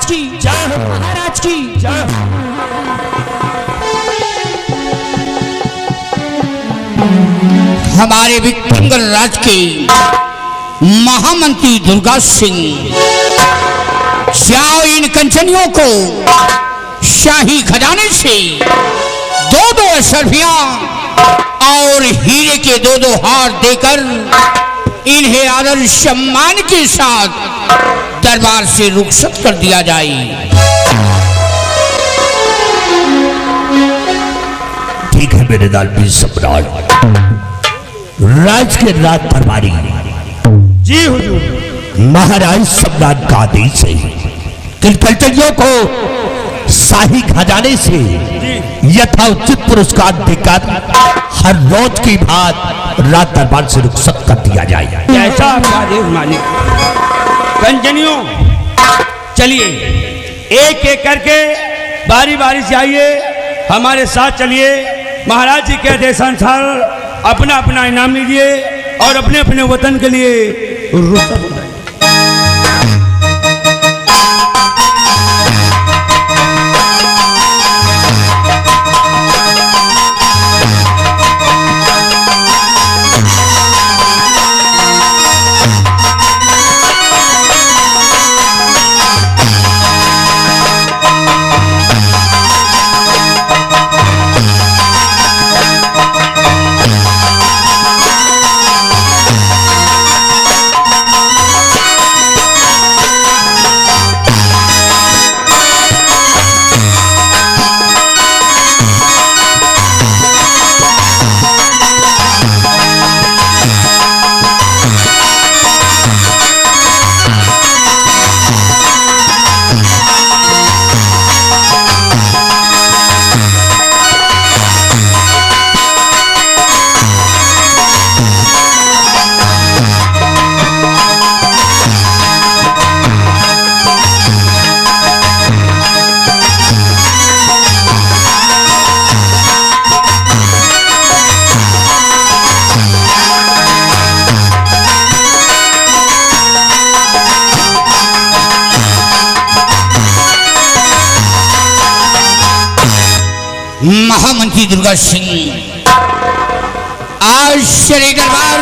की जय हो, महाराज की जय हो। हमारे विक्रमगढ़ राज के महामंत्री दुर्गा सिंह जाओ इन कंचनियों को शाही खजाने से दो अशर्फियां और हीरे के दो हार देकर इन्हें आदर सम्मान के साथ दरबार से रुखसत कर दिया जाए। ठीक है मेरे दानवीर सम्राट, राज के राज दरबारी जी हुजूर। महाराज सम्राट का आदेश है कि कंचनियों को शाही खजाने से यथाउचित पुरस्कार देकर हर रोज की बात रात दरबार से रुखसत कर दिया जाए। जैसा आपका आदेश मालिक। कंचनियों चलिए, एक एक करके बारी बारी से आइए, हमारे साथ चलिए। महाराज जी के आदेशानुसार अपना अपना इनाम लीजिए और अपने अपने वतन के लिए रुखसत हो जाइए। महामंत्री दुर्गा सिंह आज शरीर दरबार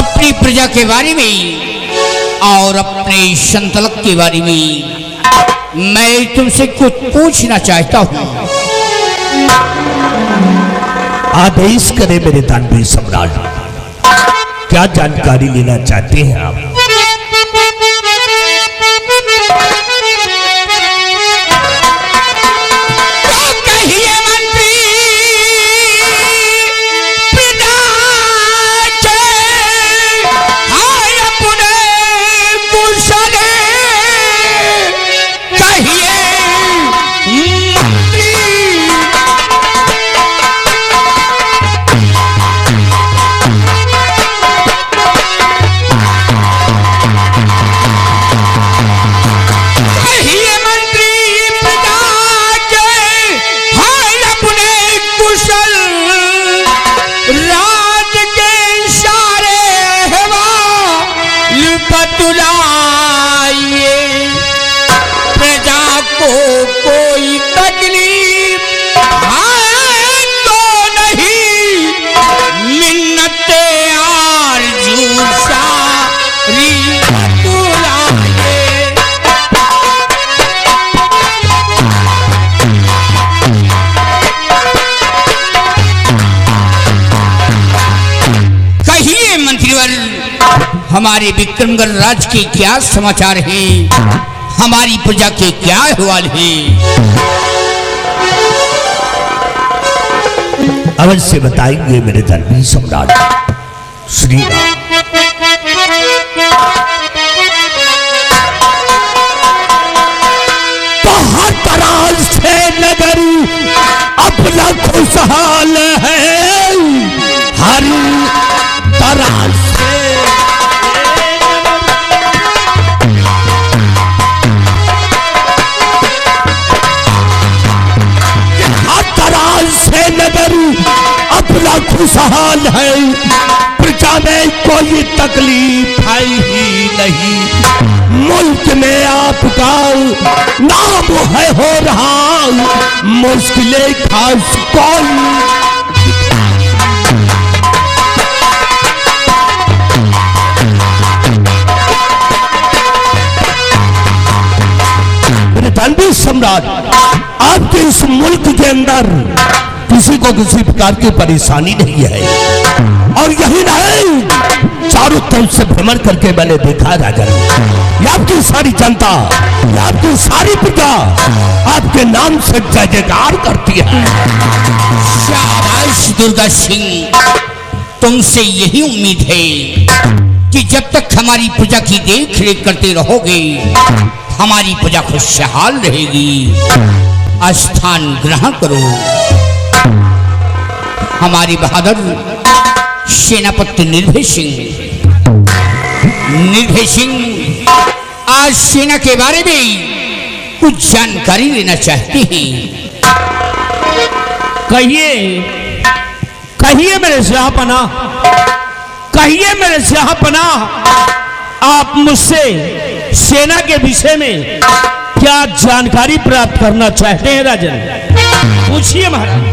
अपनी प्रजा के बारे में और अपने संतलक के बारे में मैं तुमसे कुछ पूछना चाहता हूँ। आदेश करें मेरे दानवीर सम्राट, क्या जानकारी लेना चाहते हैं आप? कोई तकलीफ तो नहीं, मिन्नते आरज़ू सारी बतलाए। कहिए मंत्रीवर, हमारे विक्रमगढ़ राज के क्या समाचार हैं? हमारी प्रजा के क्या अहवाल है? अवश्य बताएंगे मेरे दानवीर सम्राट। श्री राम। बहत्तराल से नगर अपना खुशहाल है, हर तरह से नगर अपना खुशहाल है। प्रजा में कोई तकलीफ है ही नहीं। मुल्क में आपका नाम है हो रहा, मुश्किलें खास कौन। ब्रिटेनवी सम्राट, आपके इस मुल्क के अंदर किसी को किसी प्रकार की परेशानी नहीं है। और यही नहीं, चारों तरफ से भ्रमण करके मैंने देखा राजन, आपकी सारी जनता, आपकी सारी प्रजा आपके नाम से जय जयकार करती है। शाबाश दुर्गा सिंह, तुमसे यही उम्मीद है कि जब तक हमारी प्रजा की देख रेख करते रहोगे हमारी प्रजा खुशहाल रहेगी। स्थान ग्रहण करो। हमारे बहादुर सेनापति निर्भय सिंह आज सेना के बारे में कुछ जानकारी लेना चाहते हैं। कहिए मेरे शाहपना, कहिए मेरे शाहपना, आप मुझसे सेना के विषय में क्या जानकारी प्राप्त करना चाहते हैं राजन? पूछिए महाराज।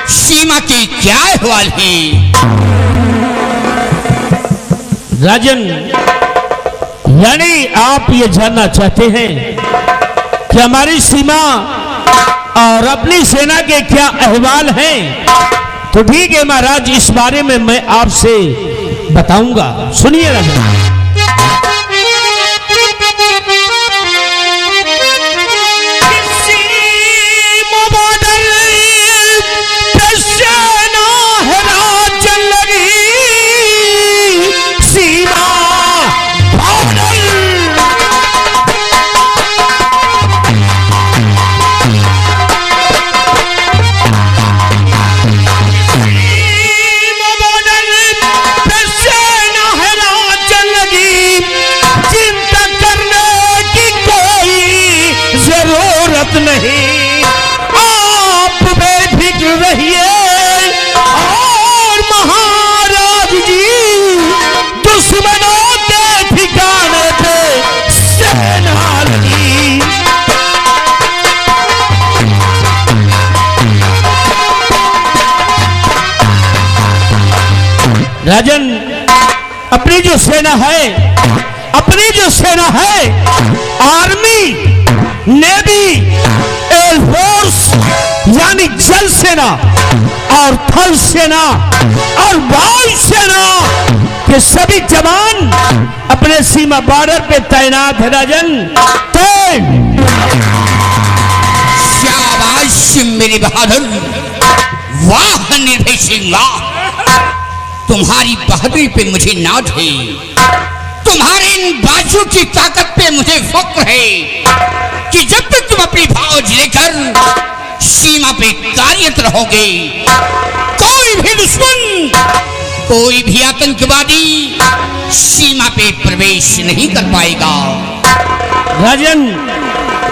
सीमा के क्या अहवाल है राजन? यानी आप ये जानना चाहते हैं कि हमारी सीमा और अपनी सेना के क्या अहवाल हैं? तो ठीक है महाराज, इस बारे में मैं आपसे बताऊंगा। सुनिए राजन। नहीं, आप बेफिक्र रहिए और महाराज जी दुश्मनों के ठिकाने पे सेना लगी। राजन, अपनी जो सेना है, आर्मी, नेवी, एयरफोर्स यानी जल सेना और थल सेना और वायु सेना के सभी जवान अपने सीमा बॉर्डर पे तैनात है राजन। शाबाश मेरे बहादुर, वाह निर्भय सिंह वाह, तुम्हारी बहादुरी पे मुझे नाज है। तुम्हारे इन महाराजों की ताकत पे मुझे फक्र है कि जब तक तुम अपनी फौज लेकर सीमा पे कार्यरत रहोगे, कोई भी दुश्मन, कोई भी आतंकवादी सीमा पे प्रवेश नहीं कर पाएगा। राजन,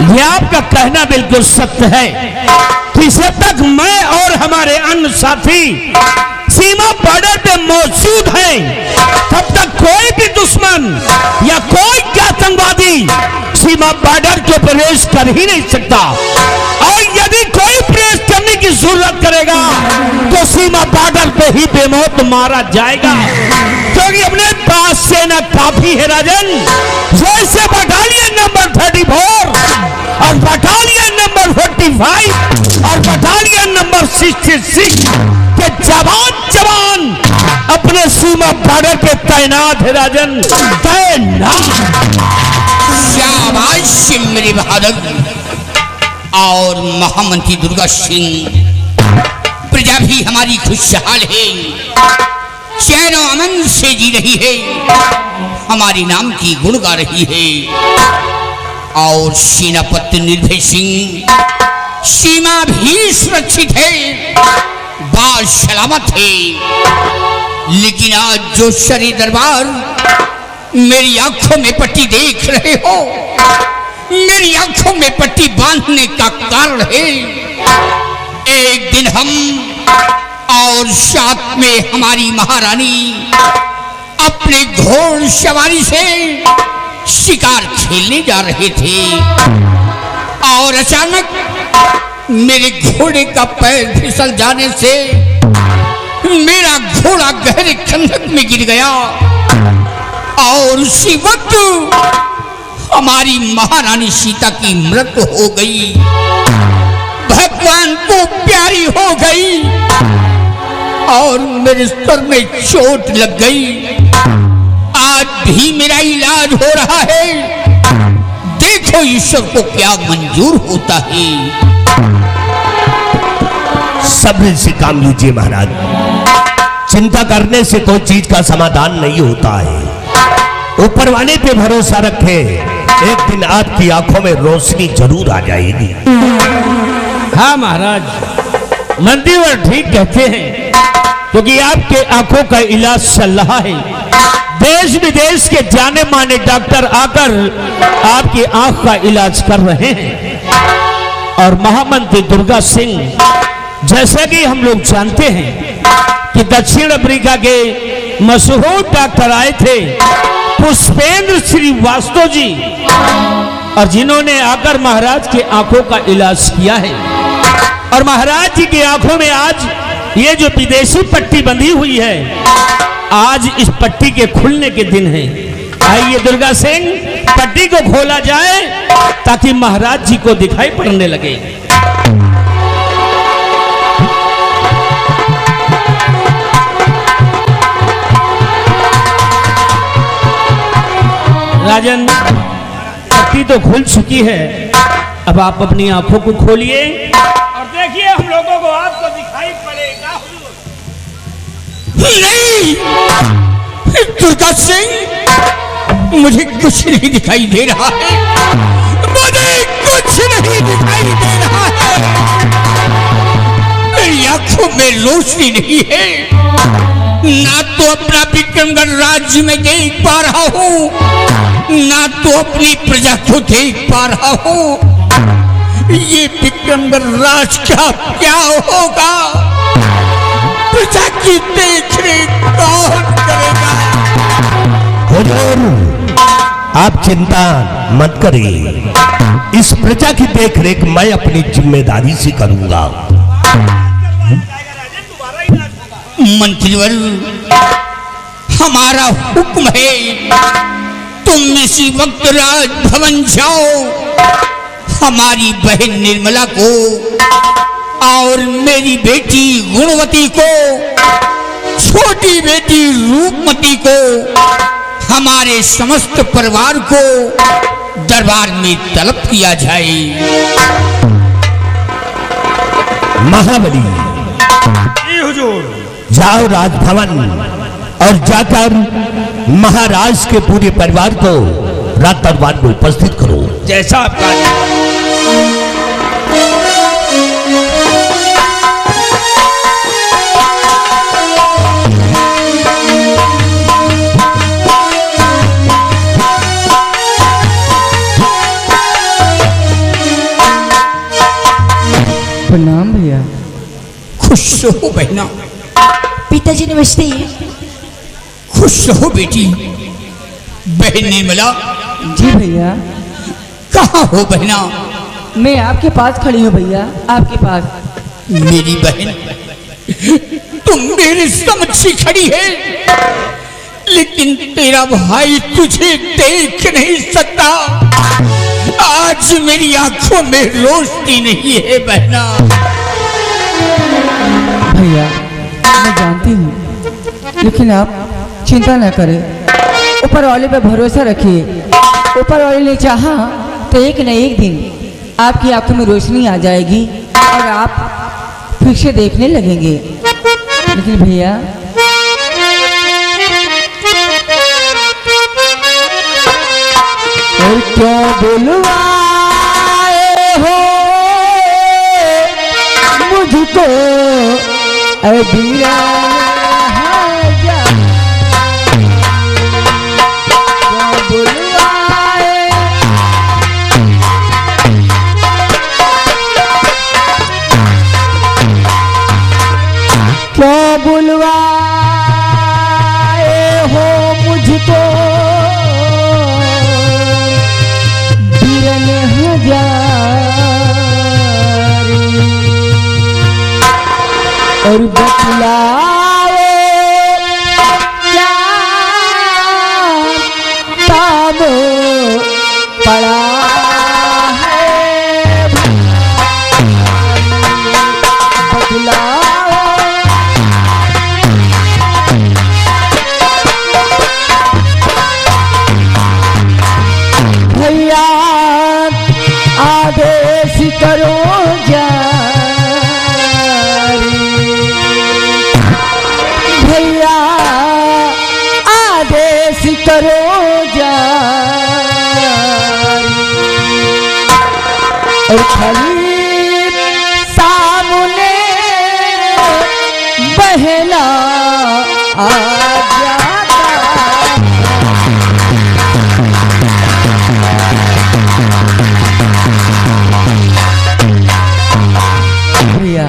ये आपका कहना बिल्कुल सत्य है कि जब तक मैं और हमारे अन्य साथी सीमा बॉर्डर पे मौजूद हैं, तब तक कोई भी दुश्मन या कोई आतंकवादी सीमा बॉर्डर के प्रवेश कर ही नहीं सकता। और यदि कोई प्रवेश करने की जरूरत करेगा तो सीमा बॉर्डर पे ही बेमौत मारा जाएगा, क्योंकि अपने पास सेना काफी है राजन। जैसे बटालियन नंबर 34 और बटालियन नंबर 45 और बटालियन नंबर 66 के जवान अपने सीमा बॉर्डर पे तैनात है राजन, तैनात। शाबाश मेरे बहादुर। और महामंत्री दुर्गा सिंह, प्रजा भी हमारी खुशहाल है, चैन और अमन से जी रही है, हमारे नाम की गुण गा रही है। और सेनापति निर्भय सिंह, सीमा भी सुरक्षित है, बाल सलामत है। लेकिन आज जो शरीर दरबार मेरी आंखों में पट्टी देख रहे हो, मेरी आंखों में पट्टी बांधने का कारण है, एक दिन हम और साथ में हमारी महारानी अपने घोड़ सवारी से शिकार खेलने जा रहे थे और अचानक मेरे घोड़े का पैर फिसल जाने से मेरा घोड़ा गहरे खंडक में गिर गया और उसी वक्त हमारी महारानी सीता की मृत्यु हो गई, भगवान को प्यारी हो गई और मेरे सर में चोट लग गई। आज भी मेरा इलाज हो रहा है, देखो ईश्वर को क्या मंजूर होता है। सब्र से काम लीजिए महाराज, चिंता करने से कोई चीज का समाधान नहीं होता है। ऊपर वाले पे भरोसा रखे, एक दिन आपकी आंखों में रोशनी जरूर आ जाएगी। हाँ महाराज, मंत्रीवर ठीक कहते हैं, क्योंकि आपके आंखों का इलाज चल रहा है। देश विदेश के जाने माने डॉक्टर आकर आपकी आंख का इलाज कर रहे हैं। और महामंत्री दुर्गा सिंह, जैसा कि हम लोग जानते हैं कि दक्षिण अफ्रीका के मशहूर डॉक्टर आए थे पुष्पेंद्र श्रीवास्तव जी, और जिन्होंने आकर महाराज की आंखों का इलाज किया है। और महाराज जी की आंखों में आज ये जो विदेशी पट्टी बंधी हुई है, आज इस पट्टी के खुलने के दिन है। आइए दुर्गा सिंह, पट्टी को खोला जाए ताकि महाराज जी को दिखाई पड़ने लगे। राजन, पट्टी तो खुल चुकी है, अब आप अपनी आंखों को खोलिए और देखिए हम लोगों को आपको दिखाई पड़ेगा। नहीं दुर्गा सिंह, मुझे कुछ नहीं दिखाई दे रहा है, मुझे कुछ नहीं दिखाई दे रहा है, मेरी आंखों में रोशनी नहीं है, ना तो अपना विक्रमगढ़ राज्य में देख पा रहा हूँ, ना तो अपनी प्रजा को देख पा रहा हूँ। ये विक्रमगढ़ राज का क्या होगा, प्रजा की देखरेख कौन करेगा? हुजूर, आप चिंता मत करिए, इस प्रजा की देखरेख मैं अपनी जिम्मेदारी से करूंगा। मंत्रीवर, हमारा हुक्म है, तुम इसी वक्त राजभवन जाओ, हमारी बहन निर्मला को और मेरी बेटी गुणवती को, छोटी बेटी रूपमती को, हमारे समस्त परिवार को दरबार में तलब किया जाए। महाबली, हुजूर, जाओ राजभवन और जाकर महाराज के पूरे परिवार को रात दरबार में उपस्थित करो। जैसा आपका प्रणाम भैया। खुश रहो बहना। पिताजी नमस्ते। खुश रहो बेटी। बहन निर्मला। जी भैया। कहाँ हो बहना? मैं आपके पास खड़ी हूँ भैया, आपके पास। मेरी बहन, तुम मेरे समझ खड़ी है, लेकिन तेरा भाई तुझे देख नहीं सकता। आज मेरी आंखों में रोशनी नहीं है बहना। भैया मैं जानती हूँ, लेकिन आप चिंता न करें, ऊपर वाले पे भरोसा रखिए। ऊपर वाले ने चाहा तो एक न एक दिन आपकी आंखों में रोशनी आ जाएगी और आप फिर से देखने लगेंगे। लेकिन भैया और क्या बुलवाए हो मुझको अबीरा क्या बुलवाए हो मुझको बिरन हजारी और बतलाओ क्या काम पड़ा है बतलाओ। भैया आदेश करो जारी, भैया आदेश करो जारी और खली सामने बहना आ जाता। भैया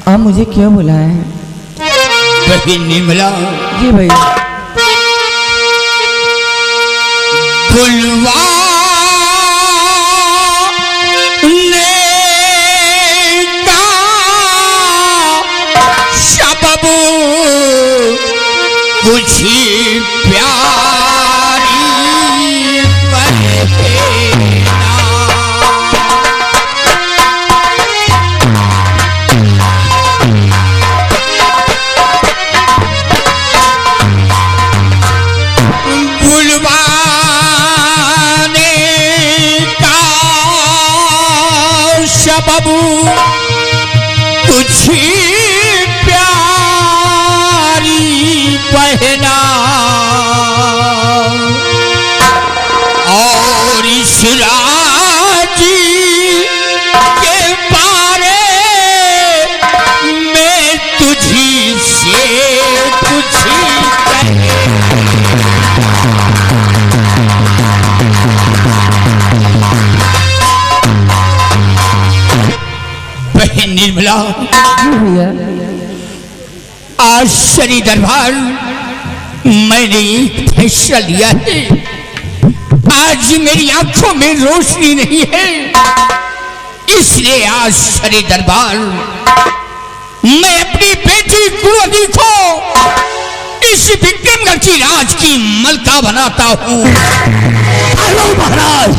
आप मुझे क्यों बुलाए हैं? बहन निर्मला। जी भैया। बुलवाने का सबब कुछ प्यारी बहना। बुलवाने का सबब कुछ प्यारी बहना और इस राजी के बारे में तुझी से कुछ बहन निर्मला। जी भैया। आज शनि दरबार मैंने फैसला लिया है, आज मेरी आंखों में रोशनी नहीं है, इसलिए आज शनि दरबार मैं अपनी बेटी कुंवरी को इस विक्रमगढ़ की राज की मलका बनाता हूँ। ठहरो महाराज,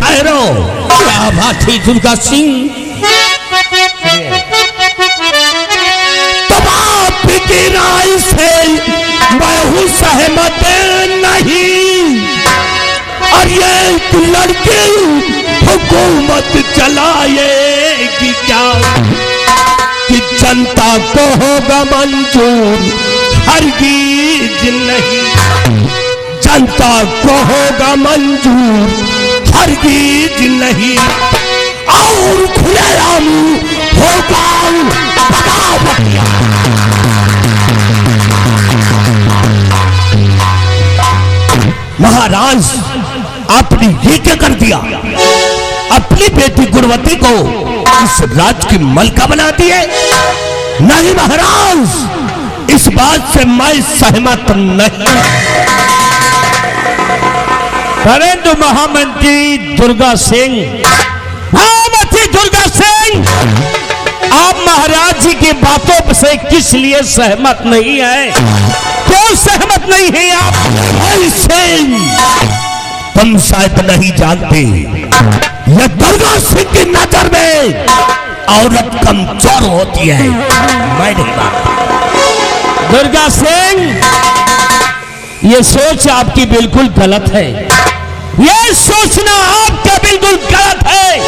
ठहरो। क्या बात है दुर्गा सिंह? तब आपकी राय से मैं हूँ सहमत नहीं, और ये लड़की हुकूमत चलाएगी क्या कि जनता को होगा मंजूर? हरगिज नहीं। जनता को होगा मंजूर हरगिज नहीं, और खुलेआम होगा बगावतिया। महाराज आपने ये क्या कर दिया? अपनी बेटी गुणवती को इस राज की मलका बना दिए? नहीं महाराज, इस बात से मैं सहमत नहीं। परंतु महामंत्री दुर्गा सिंह, महामंत्री दुर्गा सिंह, आप महाराज जी की बातों से किस लिए सहमत नहीं है? क्यों सहमत नहीं है आप? सिंह, तुम शायद नहीं जानते, यह दुर्गा सिंह की नजर में औरत कमजोर होती है। मैं नहीं मानता। दुर्गा सिंह, ये सोच आपकी बिल्कुल गलत है। यह सोचना आपका बिल्कुल गलत है,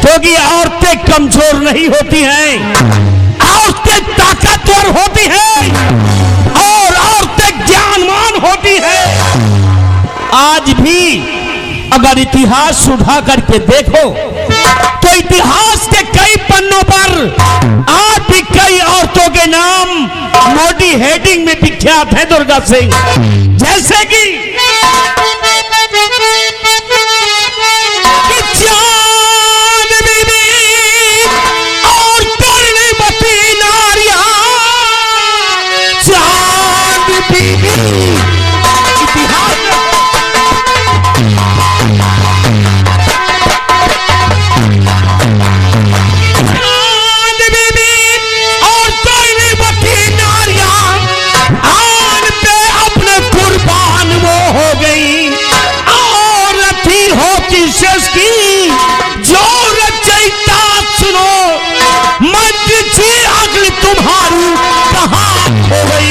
क्योंकि औरतें कमजोर नहीं होती हैं, औरतें ताकतवर होती हैं और औरतें ज्ञानवान होती हैं। आज भी अगर इतिहास उठा करके देखो तो इतिहास के कई पन्नों पर आज भी कई औरतों के नाम मोटी हेडिंग में विख्यात है दुर्गा सिंह, जैसे कि चांद बीबी और कर्णवती नारियां। चांद बीबी इतिहास की जो रचयिता सुनो, मंत्री जी अगली तुम्हारी कहां हो गई।